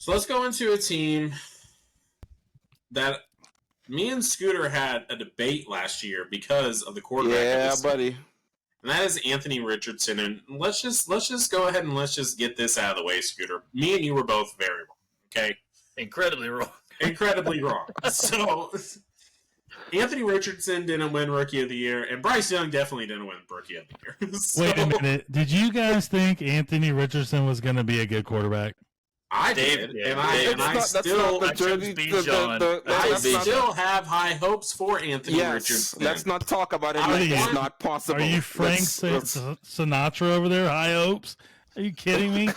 So let's go into a team that me and Scooter had a debate last year because of the quarterback. Yeah, buddy. And that is Anthony Richardson. And let's just go ahead and let's just get this out of the way, Scooter. Me and you were both very wrong. Okay, incredibly wrong. Incredibly wrong. So Anthony Richardson didn't win Rookie of the Year, and Bryce Young definitely didn't win Rookie of the Year. So, wait a minute. Did you guys think Anthony Richardson was going to be a good quarterback? I did, and I still have high hopes for Anthony Richardson. Let's not talk about it like it's not possible. Are you Frank Sinatra over there? High hopes? Are you kidding me?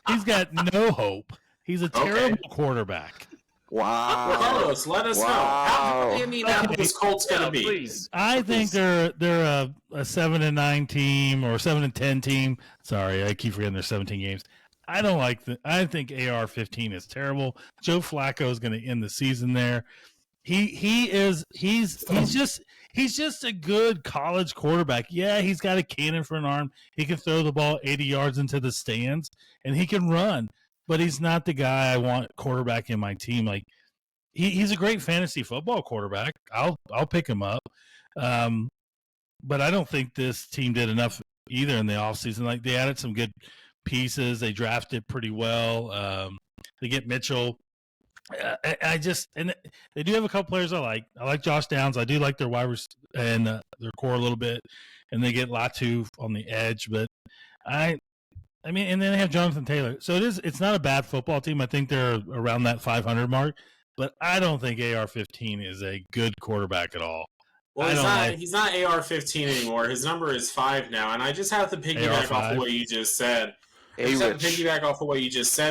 He's got no hope. He's a terrible quarterback. Wow. Well, Carlos, let us know. How the Indianapolis Colts going to be? Please. I think they're a 7-9 team or 7-10 team. Sorry, I keep forgetting there's 17 games. I don't like I think AR-15 is terrible. Joe Flacco is going to end the season there. He's just a good college quarterback. Yeah, he's got a cannon for an arm. He can throw the ball 80 yards into the stands, and he can run. But he's not the guy I want quarterback in my team. Like he's a great fantasy football quarterback. I'll pick him up. But I don't think this team did enough either in the offseason. Like they added some good pieces. They drafted pretty well. They get Mitchell. And they do have a couple players I like. I like Josh Downs. I do like their wide and their core a little bit. And they get Latu on the edge. But I mean, and then they have Jonathan Taylor. So it's not a bad football team. I think they're around that 500 mark. But I don't think AR-15 is a good quarterback at all. Well, he's not AR-15 anymore. His number is 5 now. And I just have to piggyback off of what you just said.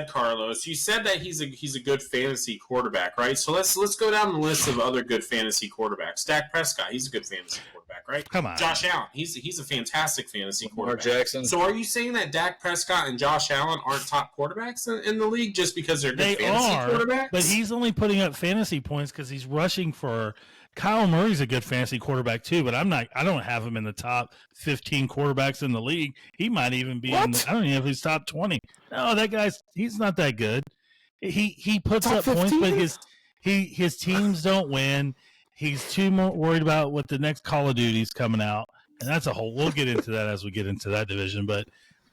Carlos. You said that he's a good fantasy quarterback, right? So let's go down the list of other good fantasy quarterbacks. Dak Prescott, he's a good fantasy quarterback, right? Come on. Josh Allen, he's a fantastic fantasy quarterback. Lamar Jackson. So are you saying that Dak Prescott and Josh Allen aren't top quarterbacks in the league just because they're good fantasy quarterbacks? But he's only putting up fantasy points because he's rushing for. Kyle Murray's a good fantasy quarterback too, but I don't have him in the top 15 quarterbacks in the league. He might even be I don't even know if he's top 20. No, he's not that good. He puts top up 15? Points, but his teams don't win. He's too more worried about what the next Call of Duty's coming out. And that's we'll get into that as we get into that division, but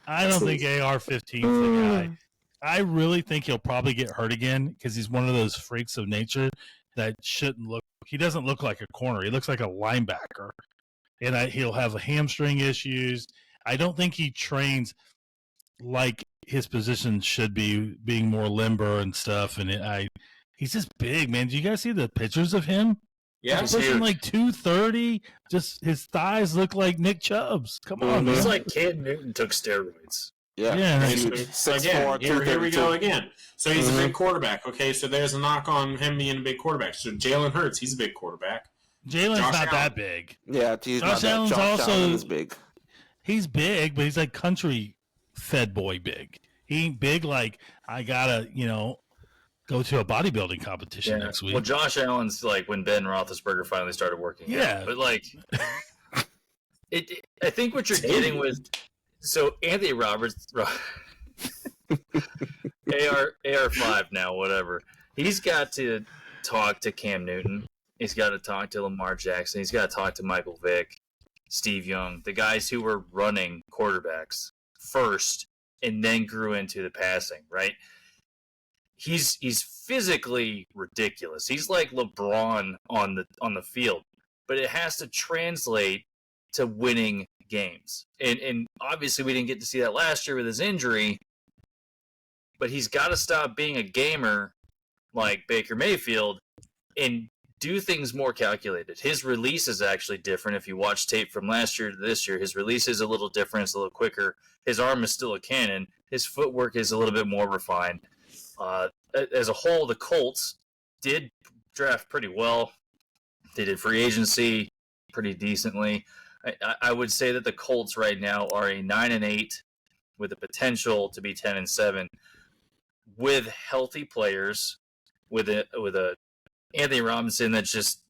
I don't think AR-15 is the guy. I really think he'll probably get hurt again because he's one of those freaks of nature that shouldn't look. He doesn't look like a corner. He looks like a linebacker, and he'll have hamstring issues. I don't think he trains like his position should be, being more limber and stuff. And he's just big, man. Do you guys see the pictures of him? Yeah, he's pushing like 230. Just his thighs look like Nick Chubb's. Come on, man. He's like Cam Newton took steroids. Yeah. Here we go again. So he's a big quarterback. Okay, so there's a knock on him being a big quarterback. So Jalen Hurts, he's a big quarterback. Jalen's not that big. Yeah, Josh Allen's also is big. He's big, but he's like country fed boy big. He ain't big like I gotta, go to a bodybuilding competition next week. Well, Josh Allen's like when Ben Roethlisberger finally started working. Yeah, but like, I think what you're getting with. So Anthony Roberts, AR-5 now, whatever. He's got to talk to Cam Newton. He's got to talk to Lamar Jackson. He's got to talk to Michael Vick, Steve Young, the guys who were running quarterbacks first and then grew into the passing, right? He's physically ridiculous. He's like LeBron on the field, but it has to translate to winning games. And obviously we didn't get to see that last year with his injury, but he's got to stop being a gamer like Baker Mayfield and do things more calculated. His release is actually different. If you watch tape from last year to this year, his release is a little different. It's a little quicker. His arm is still a cannon. His footwork is a little bit more refined. As a whole, the Colts did draft pretty well. They did free agency pretty decently. I would say that the Colts right now are a 9-8 with the potential to be 10-7 with healthy players, with a Anthony Robinson that's just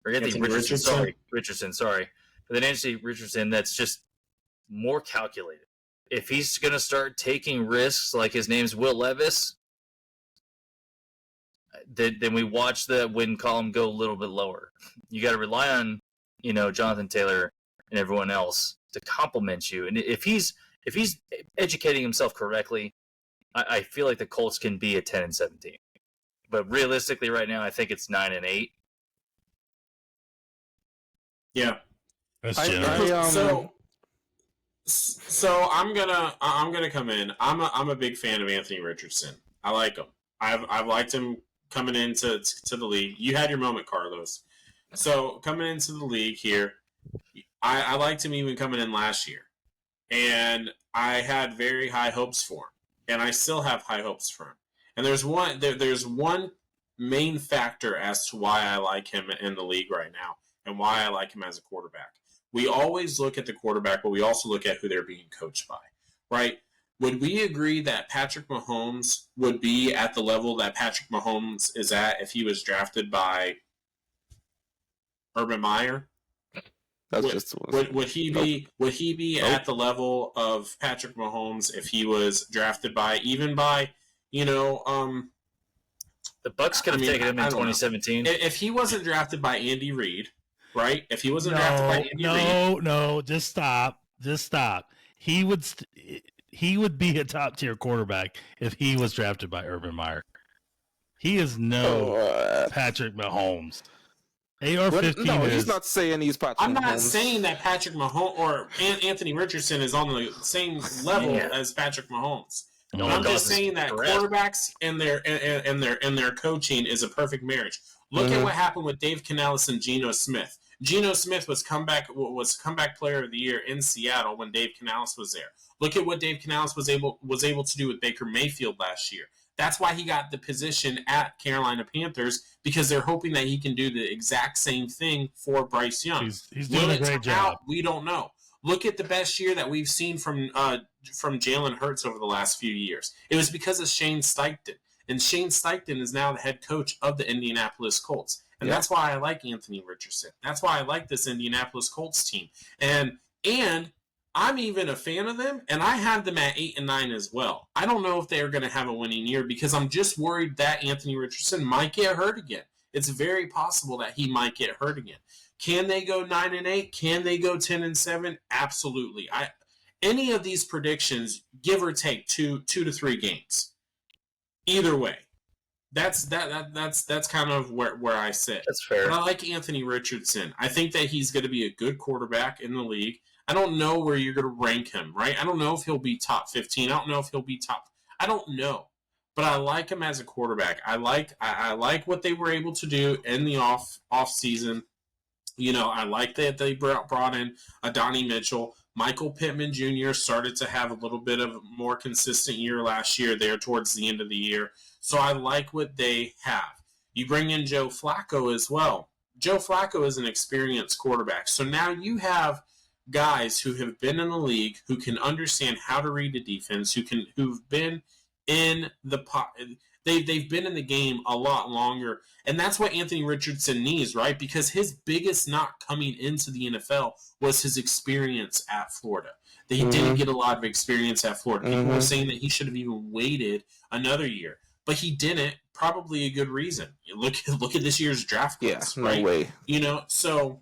or Anthony Richardson, sorry. With an Anthony Richardson that's just more calculated. If he's going to start taking risks like his name's Will Levis, then we watch the win column go a little bit lower. You got to rely on, Jonathan Taylor and everyone else to compliment you. And if he's educating himself correctly, I feel like the Colts can be a 10-17. But realistically, right now, I think it's 9-8. Yeah. That's generous. So I'm gonna come in. I'm a big fan of Anthony Richardson. I like him. I've liked him coming into the league. You had your moment, Carlos. So coming into the league here, I liked him even coming in last year, and I had very high hopes for him, and I still have high hopes for him. And there's one main factor as to why I like him in the league right now, and why I like him as a quarterback. We always look at the quarterback, but we also look at who they're being coached by, right? Would we agree that Patrick Mahomes would be at the level that Patrick Mahomes is at if he was drafted by Urban Meyer? Would he be at the level of Patrick Mahomes if he was drafted by the Bucs could have taken him in 2017 if he wasn't drafted by Andy Reid, right? If he wasn't drafted by Andy Reid, no, just stop. He would be a top tier quarterback if he was drafted by Urban Meyer. He is no Patrick Mahomes. AR-15 No, is... he's not saying he's Patrick Mahomes. I'm not saying that Patrick Mahomes or Anthony Richardson is on the same level as Patrick Mahomes. No, I'm just saying that quarterbacks and their coaching is a perfect marriage. Look at what happened with Dave Canales and Geno Smith. Geno Smith was comeback player of the year in Seattle when Dave Canales was there. Look at what Dave Canales was able to do with Baker Mayfield last year. That's why he got the position at Carolina Panthers, because they're hoping that he can do the exact same thing for Bryce Young. He's doing a great job. We don't know. Look at the best year that we've seen from Jalen Hurts over the last few years. It was because of Shane Steichen. And Shane Steichen is now the head coach of the Indianapolis Colts. And that's why I like Anthony Richardson. That's why I like this Indianapolis Colts team. And I'm even a fan of them, and I have them at 8 and 9 as well. I don't know if they are going to have a winning year because I'm just worried that Anthony Richardson might get hurt again. It's very possible that he might get hurt again. Can they go 9 and 8? Can they go 10 and 7? Absolutely. Any of these predictions, give or take 2 to 3 games. Either way. That's kind of where I sit. That's fair. But I like Anthony Richardson. I think that he's going to be a good quarterback in the league. I don't know where you're going to rank him, right? I don't know if he'll be top 15. I don't know if he'll be top. I don't know. But I like him as a quarterback. I like what they were able to do in the off season. I like that they brought in Adonai Mitchell. Michael Pittman Jr. started to have a little bit of a more consistent year last year there towards the end of the year. So I like what they have. You bring in Joe Flacco as well. Joe Flacco is an experienced quarterback. So now you have guys who have been in the league, who can understand how to read the defense, who've been in the they've been in the game a lot longer, and that's what Anthony Richardson needs, right? Because his biggest knock coming into the NFL was his experience at Florida. That he didn't get a lot of experience at Florida. People were saying that he should have even waited another year, but he didn't. Probably a good reason. You look at this year's draft class, right? No way. So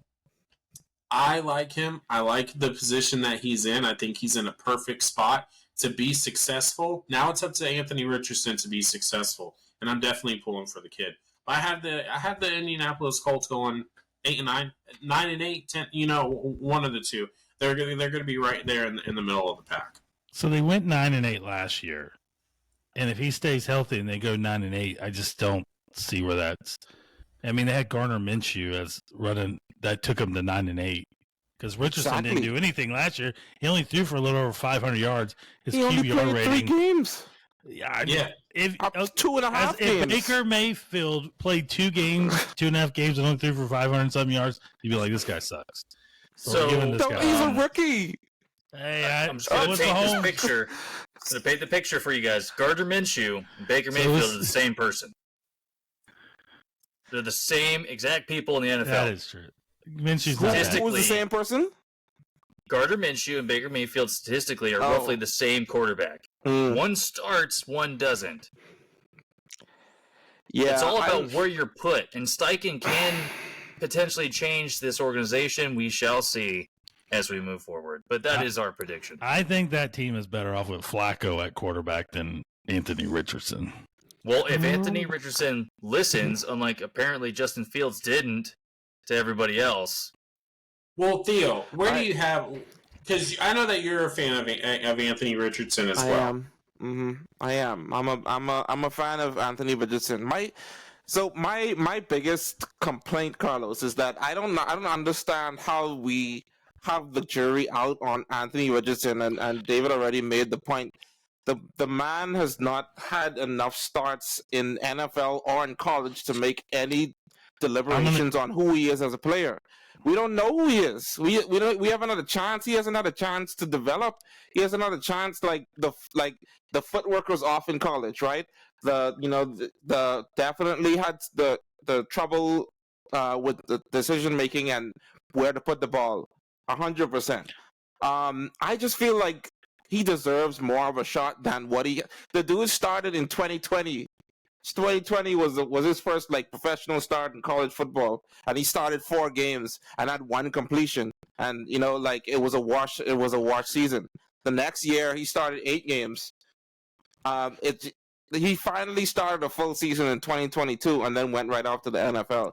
I like him. I like the position that he's in. I think he's in a perfect spot to be successful. Now it's up to Anthony Richardson to be successful, and I'm definitely pulling for the kid. I have the Indianapolis Colts going 8 and 9, 9 and 8, 10. One of the two. They're gonna be right there in the middle of the pack. So they went 9 and 8 last year, and if he stays healthy and they go 9 and 8, I just don't see where that's. I mean, they had Gardner Minshew as running. That took him to 9 and 8 because Richardson didn't do anything last year. He only threw for a little over 500 yards. His QBR rating. 3 games. Yeah. If 2.5 games. If Baker Mayfield played 2.5 games, and only threw for 500-something yards, you'd be like, this guy sucks. So he's a rookie. Hey, I'm just going to paint this picture. I'm going to paint the picture for you guys. Gardner Minshew and Baker Mayfield are the same person. They're the same exact people in the NFL. That is true. Minshew's not bad. Who was the same person? Gardner Minshew and Baker Mayfield statistically are roughly the same quarterback. One starts, one doesn't. Yeah, it's all about where you're put, and Steichen can potentially change this organization. We shall see as we move forward, but that is our prediction. I think that team is better off with Flacco at quarterback than Anthony Richardson. Well, if Anthony Richardson listens, unlike apparently Justin Fields didn't to everybody else. Well, Theo, where do you have? Because I know that you're a fan of Anthony Richardson as well. I am. I am. I'm a fan of Anthony Richardson. My biggest complaint, Carlos, is that I don't understand how we have the jury out on Anthony Richardson, and David already made the point. The man has not had enough starts in NFL or in college to make any deliberations on who he is as a player. We don't know who he is. We have another chance. He has another chance to develop. He has another chance. Like the footwork was off in college, right? The definitely had the trouble with the decision making and where to put the ball. 100%. I just feel like he deserves more of a shot than what the dude started in 2020. 2020 was his first professional start in college football, and he started 4 games and had 1 completion, and it was a wash season. The next year he started 8 games. He finally started a full season in 2022 and then went right off to the NFL.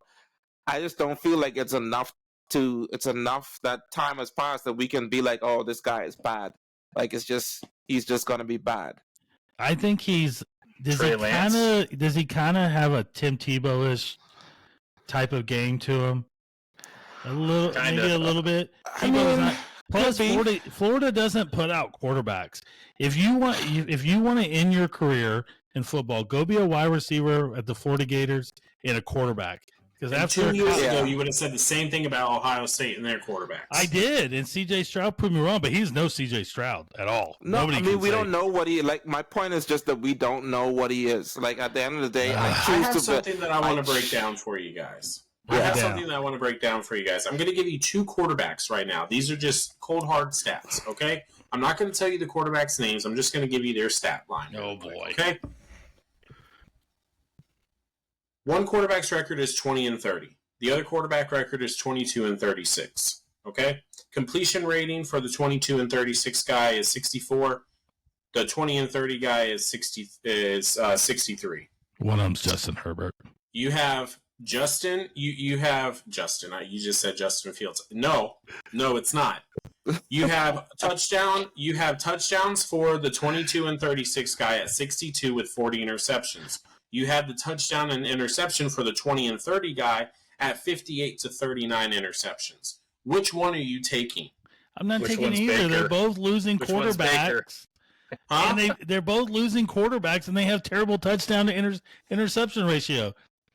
I just don't feel like it's enough that time has passed that we can be like, oh, this guy is bad. He's just gonna be bad. I think does he kind of have a Tim Tebow-ish type of game to him? A little bit. Plus, Florida doesn't put out quarterbacks. If you want to end your career in football, go be a wide receiver at the Florida Gators and a quarterback. Because after 2 years ago, you would have said the same thing about Ohio State and their quarterbacks. I did, and C.J. Stroud proved me wrong, but he's no C.J. Stroud at all. No, we don't know what he my point is just that we don't know what he is. At the end of the day, I have something that I want to break down for you guys. I'm going to give you 2 quarterbacks right now. These are just cold hard stats. Okay, I'm not going to tell you the quarterbacks' names. I'm just going to give you their stat line. Oh boy. Okay. One quarterback's record is 20-30. The other quarterback record is 22-36. Okay? Completion rating for the 22-36 guy is 64. The 20-30 guy is 63. One of them's Justin Herbert. You have Justin. You have Justin. You just said Justin Fields. No, it's not. You have touchdown. You have touchdowns for the 22-36 guy at 62 with 40 interceptions. You had the touchdown and interception for the 20-30 guy at 58 to 39 interceptions. Which one are you taking? I'm not taking either. Baker? They're both losing quarterbacks. Huh? And they're both losing quarterbacks, and they have terrible touchdown to interception ratio.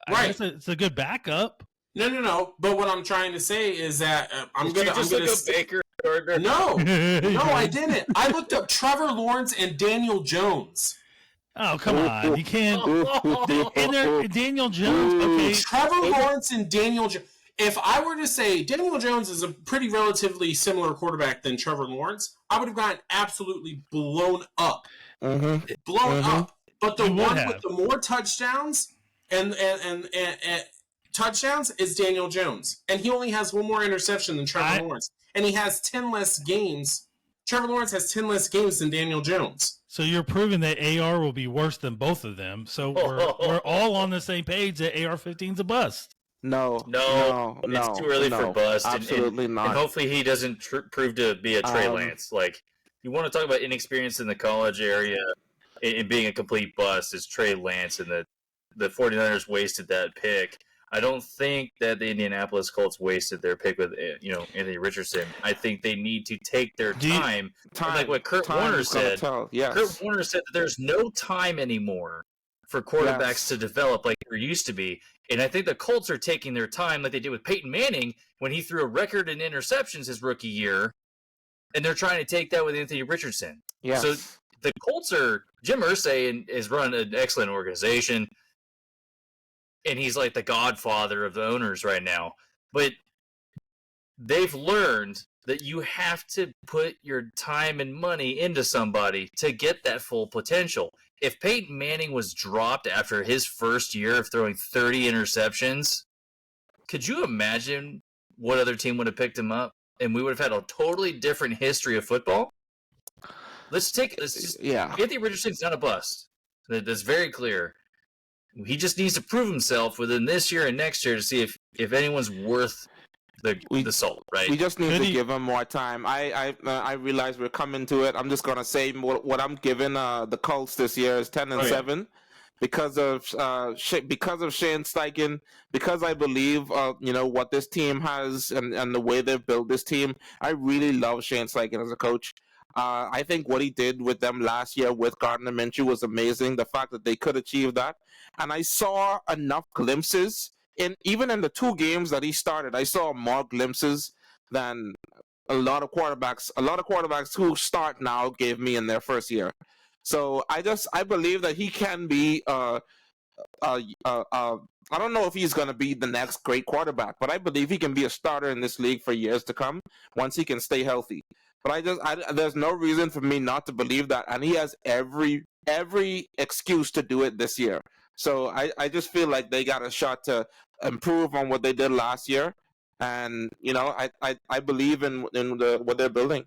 Right. I guess it's a good backup. No. But what I'm trying to say is that I'm gonna Baker. No, I didn't. I looked up Trevor Lawrence and Daniel Jones. Oh, come on. You can't. Daniel Jones. Okay. Trevor Lawrence and Daniel Jones. If I were to say Daniel Jones is a pretty relatively similar quarterback than Trevor Lawrence, I would have gotten absolutely blown up. Blown up. But the one with the more touchdowns and touchdowns is Daniel Jones. And he only has 1 more interception than Trevor Lawrence. And he has 10 less games. Trevor Lawrence has 10 less games than Daniel Jones. So you're proving that AR will be worse than both of them. So we're all on the same page that AR-15's a bust. No. It's too early for bust. Absolutely not. And hopefully he doesn't prove to be a Trey Lance. You want to talk about inexperience in the college area and being a complete bust is Trey Lance, and the 49ers wasted that pick. I don't think that the Indianapolis Colts wasted their pick with Anthony Richardson. I think they need to take their time. Like what Kurt Warner said. Yes. Kurt Warner said that there's no time anymore for quarterbacks to develop like there used to be. And I think the Colts are taking their time like they did with Peyton Manning when he threw a record in interceptions his rookie year. And they're trying to take that with Anthony Richardson. Yes. So the Colts Jim Irsay has run an excellent organization. And he's like the godfather of the owners right now. But they've learned that you have to put your time and money into somebody to get that full potential. If Peyton Manning was dropped after his first year of throwing 30 interceptions, could you imagine what other team would have picked him up? And we would have had a totally different history of football. Anthony Richardson's not a bust. That's very clear. He just needs to prove himself within this year and next year to see if anyone's worth the salt, right? We just need to give him more time. I realize we're coming to it. I'm just gonna say what I'm giving the Colts this year is 10-7 because of Shane Steichen. Because I believe what this team has and the way they've built this team. I really love Shane Steichen as a coach. I think what he did with them last year with Gardner Minshew was amazing. The fact that they could achieve that, and I saw enough glimpses. Even in the 2 games that he started, I saw more glimpses than a lot of quarterbacks. A lot of quarterbacks who start now gave me in their first year. So I believe that he can be. I don't know if he's going to be the next great quarterback, but I believe he can be a starter in this league for years to come once he can stay healthy. But there's no reason for me not to believe that, and he has every excuse to do it this year. So I just feel like they got a shot to improve on what they did last year, and I believe in what they're building.